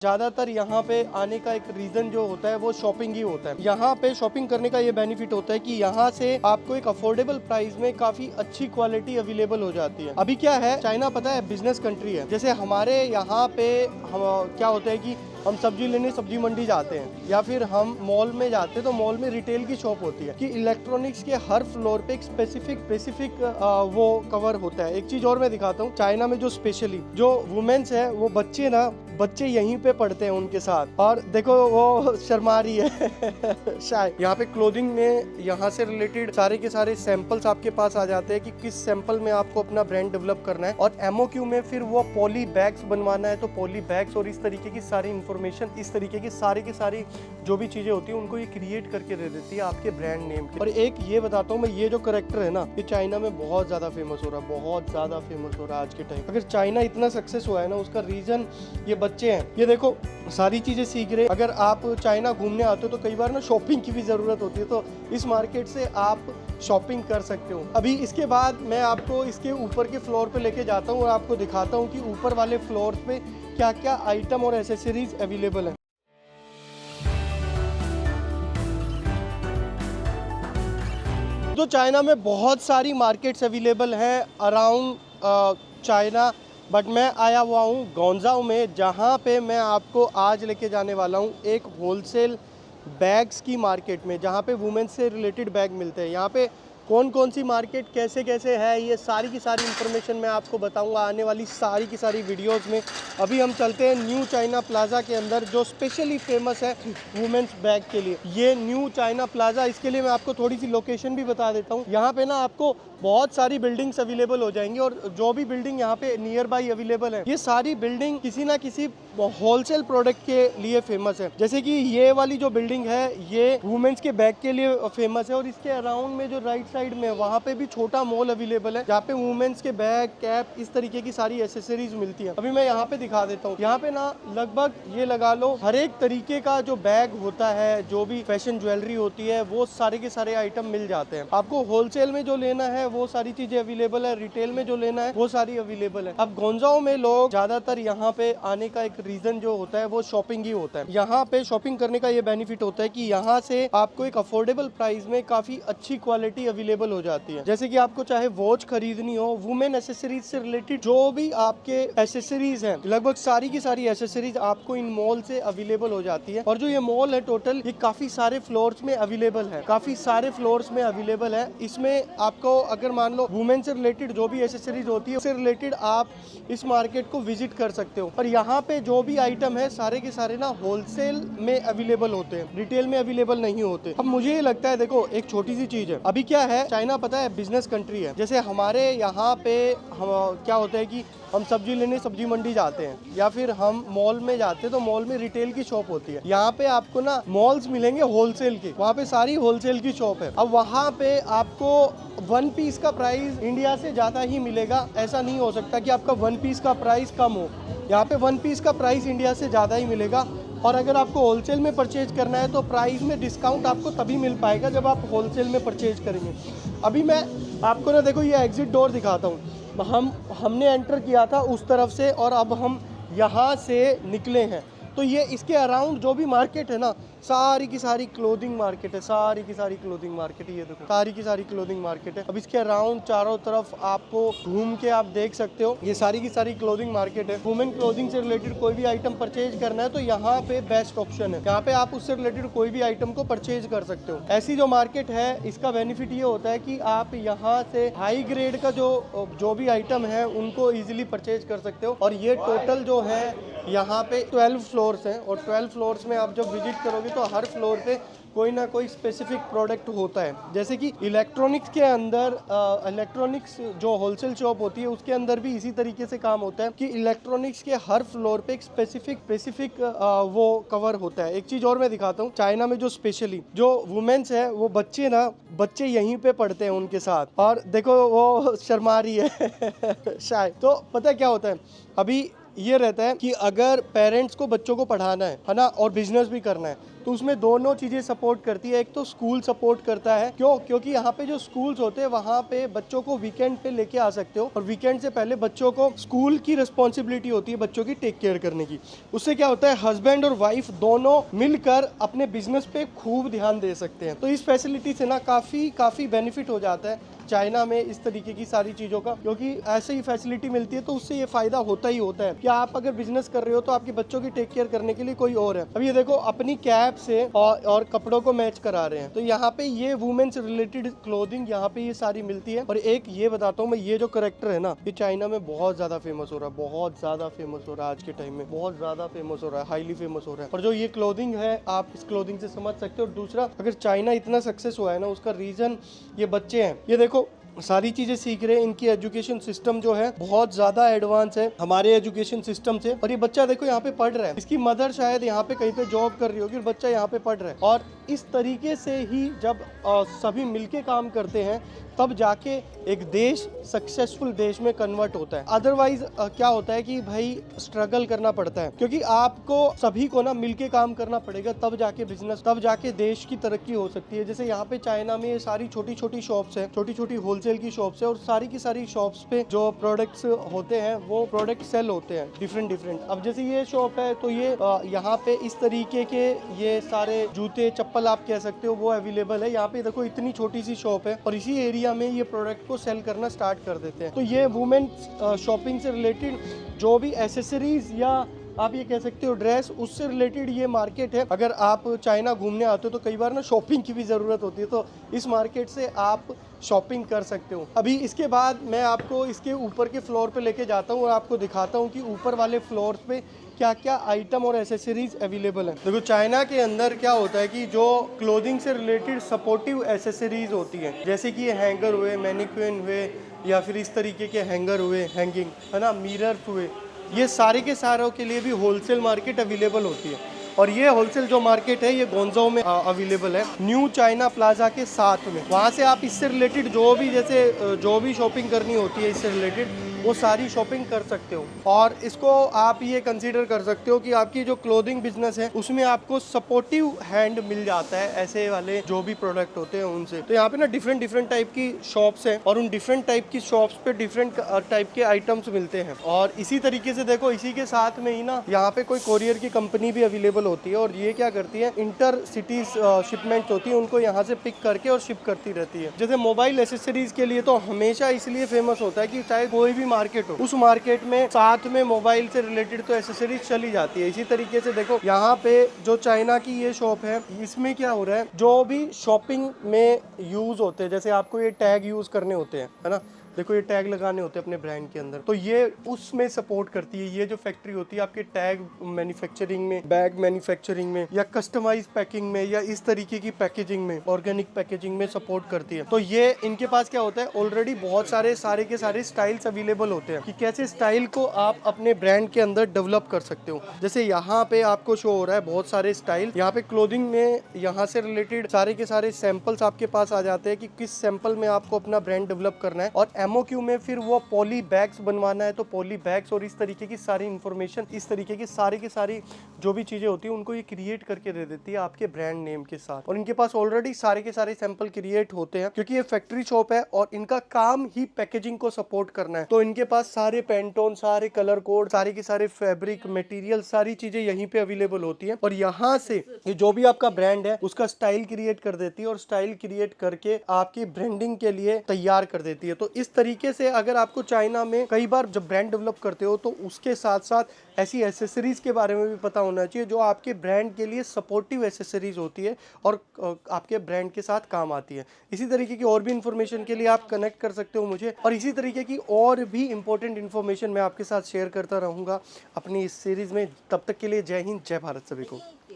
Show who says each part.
Speaker 1: ज़्यादातर यहाँ पे आने का एक रीज़न जो होता है वो शॉपिंग ही होता है। यहाँ पे शॉपिंग करने का ये बेनिफिट होता है कि यहाँ से आपको एक अफोर्डेबल प्राइस में काफ़ी अच्छी क्वालिटी अवेलेबल हो जाती है। अभी क्या है, चाइना पता है बिजनेस कंट्री है। जैसे हमारे यहाँ पे क्या होता है कि हम सब्जी लेने सब्जी मंडी जाते हैं या फिर हम मॉल में जाते हैं तो मॉल में रिटेल की शॉप होती है कि इलेक्ट्रॉनिक्स के हर फ्लोर पे एक स्पेसिफिक वो कवर होता है। एक चीज और मैं दिखाता हूँ, चाइना में जो स्पेशली जो वुमेन्स है वो बच्चे यहीं पे पढ़ते हैं उनके साथ। और देखो वो शर्मा रही है शायद। यहाँ पे क्लोथिंग में यहाँ से रिलेटेड सारे के सारे सैंपल्स आपके पास आ जाते हैं कि किस सैंपल में आपको अपना ब्रांड डेवलप करना है। और एमओक्यू में फिर वो पॉली बैग्स बनवाना है तो पॉली बैग्स और इस तरीके की सारी इन्फॉर्मेशन, इस तरीके की सारी जो भी चीजें होती है उनको ये क्रिएट करके दे देती है आपके ब्रांड नेम के। और एक ये बताता हूँ मैं, ये जो करेक्टर है ना, ये चाइना में बहुत ज्यादा फेमस हो रहा है, बहुत ज्यादा फेमस हो रहा है आज के टाइम। अगर चाइना इतना सक्सेस हुआ है ना, उसका रीजन ये बच्चे हैं। ये देखो सारी चीजें सीख रहे हैं। अगर आप चाइना घूमने आते हो तो कई बार ना शॉपिंग की भी जरूरत होती है, तो इस मार्केट से आप शॉपिंग कर सकते हो। अभी इसके बाद मैं आपको इसके ऊपर के फ्लोर पे लेके जाता हूँ और आपको दिखाता हूँ कि ऊपर वाले फ्लोर पे क्या क्या आइटम और एसेसरीज अवेलेबल है। तो चाइना में बहुत सारी मार्केट्स अवेलेबल हैं अराउंड चाइना, बट मैं आया हुआ हूँ गौंजाऊ में, जहाँ पे मैं आपको आज लेके जाने वाला हूँ एक होलसेल बैग्स की मार्केट में, जहाँ पे वुमेन्स से रिलेटेड बैग मिलते हैं। यहाँ पे कौन कौन सी मार्केट कैसे कैसे है, ये सारी की सारी इन्फॉर्मेशन मैं आपको बताऊंगा आने वाली सारी की सारी वीडियोस में। अभी हम चलते हैं न्यू चाइना प्लाजा के अंदर, जो स्पेशली फेमस है वुमेन्स बैग के लिए। ये न्यू चाइना प्लाजा, इसके लिए मैं आपको थोड़ी सी लोकेशन भी बता देता हूँ। यहाँ पे ना आपको बहुत सारी बिल्डिंग्स अवेलेबल हो जाएंगी, और जो भी बिल्डिंग यहाँ पे नियर बाई अवेलेबल है, ये सारी बिल्डिंग किसी ना किसी होलसेल प्रोडक्ट के लिए फेमस है। जैसे कि ये वाली जो बिल्डिंग है ये वुमेन्स के बैग के लिए फेमस है, और इसके अराउंड में जो राइट साइड में वहाँ पे भी छोटा मॉल अवेलेबल है, जहाँ पे वुमेन्स के बैग, कैप, इस तरीके की सारी एसेसरीज मिलती है। अभी मैं यहाँ पे दिखा देता हूँ। यहाँ पे ना लगभग ये लगा लो हर एक तरीके का जो बैग होता है, जो भी फैशन ज्वेलरी होती है, वो सारे के सारे आइटम मिल जाते हैं। आपको होलसेल में जो लेना है वो सारी चीजें अवेलेबल है, रिटेल में जो लेना है वो सारी अवेलेबल है। अब गोंजाओ में लोग ज्यादातर यहाँ पे आने का एक रीजन जो होता है वो शॉपिंग ही होता है। यहाँ पे शॉपिंग करने का ये बेनिफिट होता है कि यहाँ से आपको एक अफोर्डेबल प्राइस में काफी अच्छी क्वालिटी अवेलेबल हो जाती है। जैसे कि आपको चाहे वॉच खरीदनी हो, वुमेन एसेसरीज से रिलेटेड जो भी आपके एसेसरीज हैं, लगभग सारी की सारी एसेसरीज आपको इन मॉल से अवेलेबल हो जाती है। और जो ये मॉल है टोटल, ये काफी सारे फ्लोर्स में अवेलेबल है, काफी सारे फ्लोर्स में अवेलेबल है। इसमें आपको अगर मान लो वुमेन से रिलेटेड जो भी एसेसरीज होती है उससे रिलेटेड आप इस मार्केट को विजिट कर सकते हो। और यहाँ पे जो भी आइटम है सारे के सारे ना होलसेल में अवेलेबल होते हैं, रिटेल में अवेलेबल नहीं होते। अब मुझे ये लगता है, देखो एक छोटी सी चीज है, अभी क्या है, चाइना पता है बिजनेस कंट्री है। जैसे हमारे यहाँ पे क्या होता है कि हम सब्जी लेने सब्जी मंडी जाते हैं या फिर हम मॉल में जाते हैं तो मॉल में रिटेल की शॉप होती है। यहाँ पे आपको ना मॉल्स मिलेंगे होलसेल के, वहाँ पे सारी होलसेल की शॉप है। अब वहाँ पे आपको वन पीस का प्राइस इंडिया से ज्यादा ही मिलेगा। ऐसा नहीं हो सकता कि आपका वन पीस का प्राइस कम हो, यहाँ पे वन पीस का प्राइस इंडिया से ज्यादा ही मिलेगा। और अगर आपको होलसेल में परचेज करना है तो प्राइस में डिस्काउंट आपको तभी मिल पाएगा जब आप होलसेल में परचेज करेंगे। अभी मैं आपको ना देखो ये एग्जिट डोर दिखाता हूँ। हमने एंटर किया था उस तरफ से और अब हम यहाँ से निकले हैं। तो ये इसके अराउंड जो भी मार्केट है ना, सारी की सारी क्लोथिंग मार्केट है, सारी की सारी क्लोथिंग मार्केट है। ये देखो सारी की सारी क्लोथिंग मार्केट है। अब इसके अराउंड चारों तरफ आपको घूम के आप देख सकते हो, ये सारी की सारी क्लोथिंग मार्केट है। वुमेन क्लोथिंग से रिलेटेड कोई भी आइटम परचेज करना है तो यहाँ पे बेस्ट ऑप्शन है, यहाँ पे आप उससे रिलेटेड कोई भी आइटम को परचेज कर सकते हो। ऐसी जो मार्केट है इसका बेनिफिट ये होता है कि आप यहाँ से हाई ग्रेड का जो भी आइटम है उनको इजिली परचेज कर सकते हो। और ये टोटल जो है यहाँ पे 12 फ्लोर्स हैं, और 12 फ्लोर्स में आप जब विजिट करोगे तो हर फ्लोर पे कोई ना कोई स्पेसिफिक प्रोडक्ट होता है। जैसे कि इलेक्ट्रॉनिक्स के अंदर इलेक्ट्रॉनिक्स जो होलसेल शॉप होती है उसके अंदर भी इसी तरीके से काम होता है कि इलेक्ट्रॉनिक्स के हर फ्लोर पे एक स्पेसिफिक वो कवर होता है। एक चीज और मैं दिखाता हूँ, चाइना में जो स्पेशली जो वुमेन्स है वो बच्चे यहीं पे पढ़ते हैं उनके साथ। और देखो वो शर्मा रही है शायद। तो पता क्या होता है, अभी ये रहता है कि अगर पेरेंट्स को बच्चों को पढ़ाना है ना, और बिजनेस भी करना है, तो उसमें दोनों चीजें सपोर्ट करती है। एक तो स्कूल सपोर्ट करता है, क्योंकि यहाँ पे जो स्कूल्स होते हैं वहाँ पे बच्चों को वीकेंड पे लेके आ सकते हो, और वीकेंड से पहले बच्चों को स्कूल की रिस्पॉन्सिबिलिटी होती है बच्चों की टेक केयर करने की। उससे क्या होता है, हस्बैंड और वाइफ दोनों मिलकर अपने बिजनेस पे खूब ध्यान दे सकते हैं। तो इस फैसिलिटी से ना काफी बेनिफिट हो जाता है चाइना में इस तरीके की सारी चीज़ों का, क्योंकि ऐसे ही फैसिलिटी मिलती है तो उससे ये फायदा होता ही होता है कि आप अगर बिजनेस कर रहे हो तो आपके बच्चों की टेक केयर करने के लिए कोई और है। अब ये देखो अपनी कैप से और कपड़ों को मैच करा रहे हैं, तो यहाँ पे ये वुमेन से रिलेटेड क्लोथिंग यहाँ पे ये सारी मिलती है। और एक ये बताता हूँ मैं, ये जो करेक्टर है ना, ये चाइना में बहुत ज्यादा फेमस हो रहा है, बहुत ज्यादा फेमस हो रहा है आज के टाइम में, बहुत ज्यादा फेमस हो रहा है, हाईली फेमस हो रहा है। और जो ये क्लोथिंग है आप इस क्लोथिंग से समझ सकते हो। और दूसरा, अगर चाइना इतना सक्सेस हुआ है ना, उसका रीजन ये बच्चे हैं। ये देखो सारी चीजें सीख रहे हैं, इनकी एजुकेशन सिस्टम जो है बहुत ज्यादा एडवांस है हमारे एजुकेशन सिस्टम से। और ये बच्चा देखो यहाँ पे पढ़ रहा है, इसकी मदर शायद यहाँ पे कहीं पे जॉब कर रही होगी और बच्चा यहाँ पे पढ़ रहा है। और इस तरीके से ही जब सभी मिलके काम करते हैं तब जाके एक देश सक्सेसफुल देश में कन्वर्ट होता है। अदरवाइज क्या होता है कि भाई स्ट्रगल करना पड़ता है, क्योंकि आपको सभी को ना मिलके काम करना पड़ेगा, तब जाके बिजनेस, तब जाके देश की तरक्की हो सकती है। जैसे यहाँ पे चाइना में ये सारी छोटी छोटी शॉप्स है, छोटी छोटी होलसेल की शॉप्स है, और सारी की सारी शॉप्स पे जो प्रोडक्ट्स होते हैं वो प्रोडक्ट सेल होते हैं डिफरेंट। अब जैसे ये शॉप है तो ये यहाँ पे इस तरीके के ये सारे जूते चप्पल आप कह सकते हो वो अवेलेबल है। यहाँ पे देखो इतनी छोटी सी शॉप है और इसी एरिया में ये प्रोडक्ट को सेल करना स्टार्ट कर देते हैं। तो ये वुमेन शॉपिंग से रिलेटेड जो भी एसेसरीज या आप ये कह सकते हो ड्रेस, उससे रिलेटेड ये मार्केट है। अगर आप चाइना घूमने आते हो तो कई बार ना शॉपिंग की भी ज़रूरत होती है, तो इस मार्केट से आप शॉपिंग कर सकते हो। अभी इसके बाद मैं आपको इसके ऊपर के फ्लोर पे लेके जाता हूँ और आपको दिखाता हूँ कि ऊपर वाले फ्लोर पे क्या क्या आइटम और एसेसरीज अवेलेबल हैं। देखो चाइना के अंदर क्या होता है कि जो क्लोथिंग से रिलेटेड सपोर्टिव एसेसरीज होती हैं, जैसे कि ये हैंगर हुए, मैनिक्विन हुए, या फिर इस तरीके के हैंगर हुए, हैंगिंग है ना, मिरर्स हुए, ये सारे के सारों के लिए भी होलसेल मार्केट अवेलेबल होती है। और ये होलसेल जो मार्केट है ये गोंजाओ में अवेलेबल है, न्यू चाइना प्लाजा के साथ में। वहाँ से आप इससे रिलेटेड जो भी शॉपिंग करनी होती है इससे रिलेटेड वो सारी शॉपिंग कर सकते हो। और इसको आप ये कंसीडर कर सकते हो कि आपकी जो क्लोथिंग बिजनेस है उसमें आपको सपोर्टिव हैंड मिल जाता है ऐसे वाले जो भी प्रोडक्ट होते हैं उनसे। तो यहाँ पे ना डिफरेंट टाइप की शॉप्स हैं और उन डिफरेंट टाइप की शॉप्स पे डिफरेंट टाइप के आइटम्स मिलते हैं। और इसी तरीके से देखो इसी के साथ में ही ना यहाँ पे कोई कोरियर की कंपनी भी अवेलेबल होती है, और ये क्या करती है, इंटर सिटीज शिपमेंट होती है, उनको यहाँ से पिक करके और शिप करती रहती है। जैसे मोबाइल एसेसरीज के लिए तो हमेशा इसलिए फेमस होता है कि चाहे कोई भी मार्केट हो, उस मार्केट में साथ में मोबाइल से रिलेटेड तो एसेसरीज चली जाती है। इसी तरीके से देखो यहाँ पे जो चाइना की ये शॉप है, इसमें क्या हो रहा है, जो भी शॉपिंग में यूज होते हैं, जैसे आपको ये टैग यूज करने होते हैं, है ना, देखो ये टैग लगाने होते हैं अपने ब्रांड के अंदर, तो ये उसमें सपोर्ट करती है। ये जो फैक्ट्री होती है आपके टैग मैन्युफैक्चरिंग में, बैग मैन्युफैक्चरिंग में, या कस्टमाइज पैकिंग में, या इस तरीके की पैकेजिंग में, ऑर्गेनिक पैकेजिंग में सपोर्ट करती है। तो ये इनके पास क्या होता है, ऑलरेडी बहुत सारे के सारे स्टाइल्स अवेलेबल होते हैं कि कैसे स्टाइल को आप अपने ब्रांड के अंदर डेवलप कर सकते हो। जैसे यहाँ पे आपको शो हो रहा है बहुत सारे स्टाइल, यहाँ पे क्लोथिंग में यहाँ से रिलेटेड सारे के सारे सैंपल्स आपके पास आ जाते हैं कि किस सैंपल में आपको अपना ब्रांड डेवलप करना है। और एमओक्यू में फिर वो पॉली बैग्स बनवाना है तो पॉली बैग्स, और इस तरीके की सारी इंफॉर्मेशन, इस तरीके की सारी जो भी चीजें होती है उनको ये क्रिएट करके दे देती है आपके ब्रांड नेम के साथ। और इनके पास ऑलरेडी सारे के सारे सैंपल क्रिएट होते हैं, क्योंकि ये फैक्ट्री शॉप है और इनका काम ही पैकेजिंग को सपोर्ट करना है। तो इनके पास सारे पेंटोन, सारे कलर कोड, सारे के सारे फैब्रिक मटेरियल, सारी चीजें यहीं पे अवेलेबल होती है। और यहाँ से ये जो भी आपका ब्रांड है उसका स्टाइल क्रिएट कर देती है, और स्टाइल क्रिएट करके आपकी ब्रांडिंग के लिए तैयार कर देती है। तो इस तरीके से अगर आपको चाइना में कई बार जब ब्रांड डेवलप करते हो तो उसके साथ साथ ऐसी एसेसरीज के बारे में भी पता होना चाहिए जो आपके ब्रांड के लिए सपोर्टिव एसेसरीज होती है और आपके ब्रांड के साथ काम आती है। इसी तरीके की और भी इंफॉर्मेशन के लिए आप कनेक्ट कर सकते हो मुझे, और इसी तरीके की और भी इंपॉर्टेंट इंफॉर्मेशन मैं आपके साथ शेयर करता रहूंगा अपनी इस सीरीज में। तब तक के लिए जय हिंद, जय भारत सभी को।